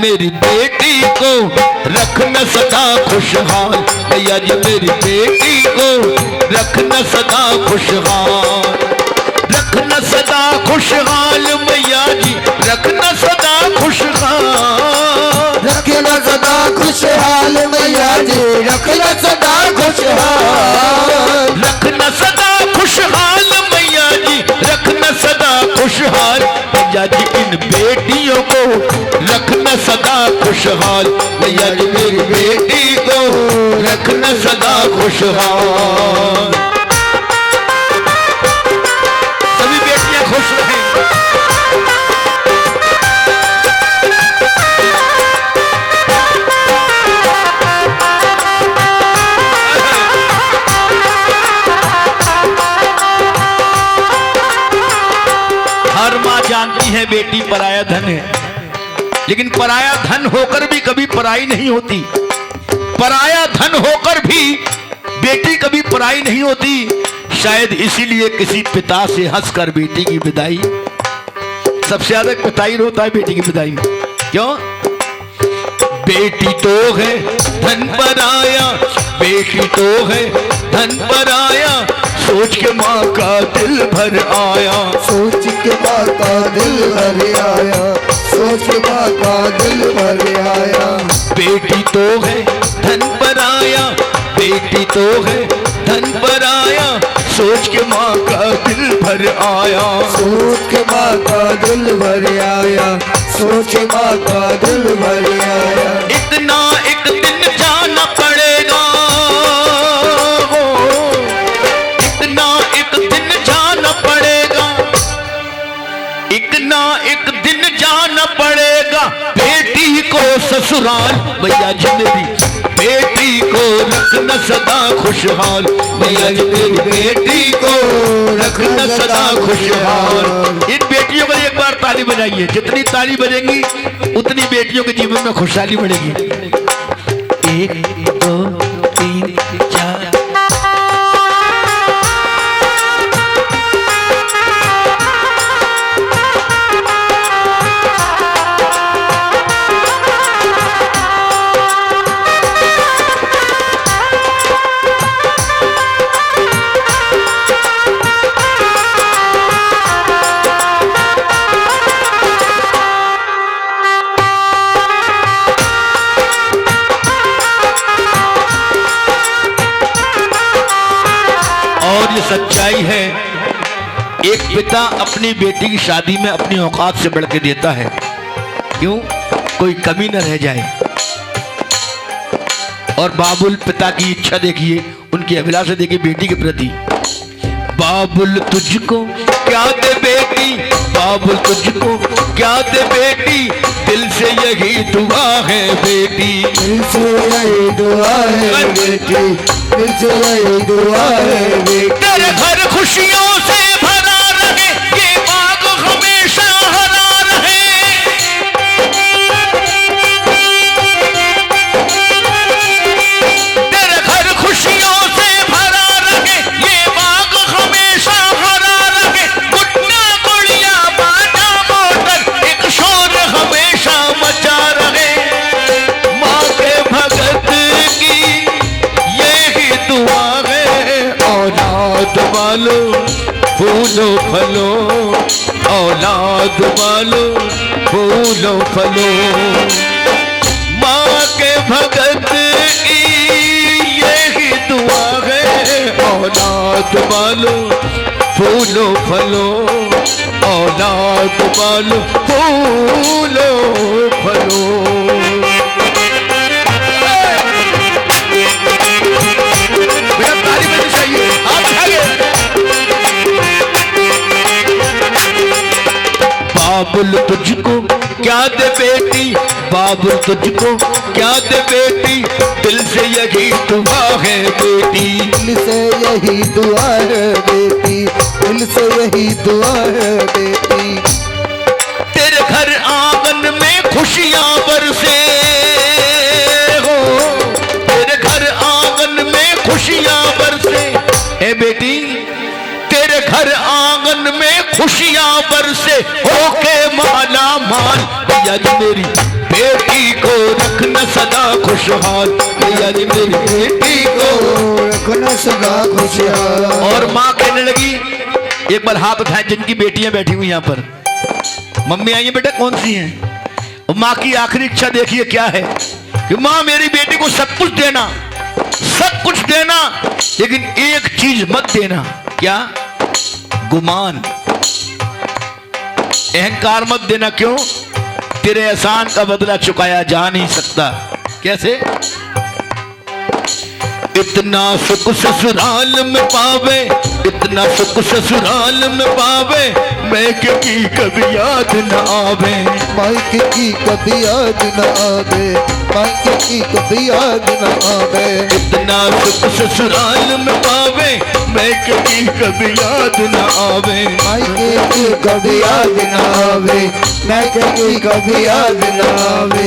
मेरी बेटी को रखना सदा खुशहाल, मैया जी मेरी बेटी को रखना सदा खुशहाल, रखना सदा खुशहाल, मैया जी रखना सदा खुशहाल, रखना सदा खुशहाल, मैया जी रखना सदा खुशहाल, रखना सदा खुशहाल, मैया जी रखना सदा खुशहाल, मैया जी इन बेटियों को रखना सदा खुशहाल, मैया जी मेरी बेटी को रखना सदा खुशहाल। सभी बेटियां खुश रहें। हर माँ जानती है बेटी पराया धन है, लेकिन पराया धन होकर भी कभी पराई नहीं होती, पराया धन होकर भी बेटी कभी पराई नहीं होती। शायद इसीलिए किसी पिता से हंसकर बेटी की विदाई, सबसे ज्यादा पिता ही रोता है बेटी की विदाई में। क्यों? बेटी तो है धन पराया, बेटी तो है धन पराया, सोच के माँ का दिल भर आया, सोच के माँ का दिल भर आया, सोच के माँ का दिल भर आया। बेटी तो है धन पराया, बेटी तो है धन पराया, सोच के माँ का दिल भर आया, सोच के माँ का दिल भर आया, सोच के माँ का दिल भर आया। इतना एक दिन जाना पड़ेगा, इतना एक दिन जाना पड़ेगा, इतना एक दिन जाना पड़ेगा बेटी को ससुराल, भैया जी मेरी बेटी को रखना सदा खुशहाल, भैया जी मेरी बेटी को रखना सदा खुशहाल। इन बेटियों को एक बार ताली बजाइए, जितनी ताली बजेंगी उतनी बेटियों के जीवन में खुशहाली बढ़ेगी। 1 2 3 4। सच्चाई है, एक पिता अपनी बेटी की शादी में अपनी औकात से बढ़ के देता है, क्यों? कोई कमी न रह जाए। और बाबुल पिता की इच्छा देखिए, उनकी अभिलाषा देखिए बेटी के प्रति। बाबुल तुझको क्या दे बेटी, बाबुल तुझको क्या दे बेटी, दिल से यही दुआ है बेटी, दिल से यही दुआ है बेटी, दिल से यही दुआ है बेटी। तेरे घर खुशियों से भरा रहे, ये बाग हमेशा हरा रहे, तेरे घर खुशियों से भरा रहे, ये बाग हमेशा हरा रहे, गुड्डा गुड़िया बाजा मोटर एक शोर हमेशा मचा रहे, माँ के भगत की यही दुआ है। औलाद वालो फूलो फलो, औलाद वालो फूलो फलो, माँ के भगत की यही दुआ है। औलाद वालो फूलो फलो, औलाद वालो फूलो फलो। बाबुल तुझको क्या दे बेटी, बाबुल तुझको क्या दे बेटी, दिल से यही दुआ है बेटी, दिल से यही दुआ है बेटी, दिल से यही दुआ है बेटी। तेरे घर आंगन में खुशियां बरसे हो, तेरे घर आंगन में खुशियां बरसे, ए बेटी तेरे घर आंगन में खुशियां बरसे, होके माला माल, मैया जी मेरी बेटी को रखना सदा खुशहाल, मैया जी मेरी बेटी को रखना सदा खुशहाल। और माँ कहने लगी, एक बार हाथ उठाए जिनकी बेटियां बैठी हुई यहाँ पर, मम्मी आई है बेटा कौन सी हैं? और माँ की आखिरी इच्छा देखिए क्या है कि माँ मेरी बेटी को सब कुछ देना, सब कुछ देना, लेकिन एक चीज मत देना। क्या? गुमान, अहंकार मत देना। क्यों? तेरे एहसान का बदला चुकाया जा नहीं सकता। कैसे? इतना सुख ससुराल में पावे, इतना सुख ससुराल में पावे, मायके की कभी याद न आवे, मायके की कभी याद न आवे, मायके की कभी याद न आवे। इतना सुख ससुराल में पावे, मायके की कभी याद न आवे, मायके की कभी याद न आवे, मायके की कभी याद न आवे।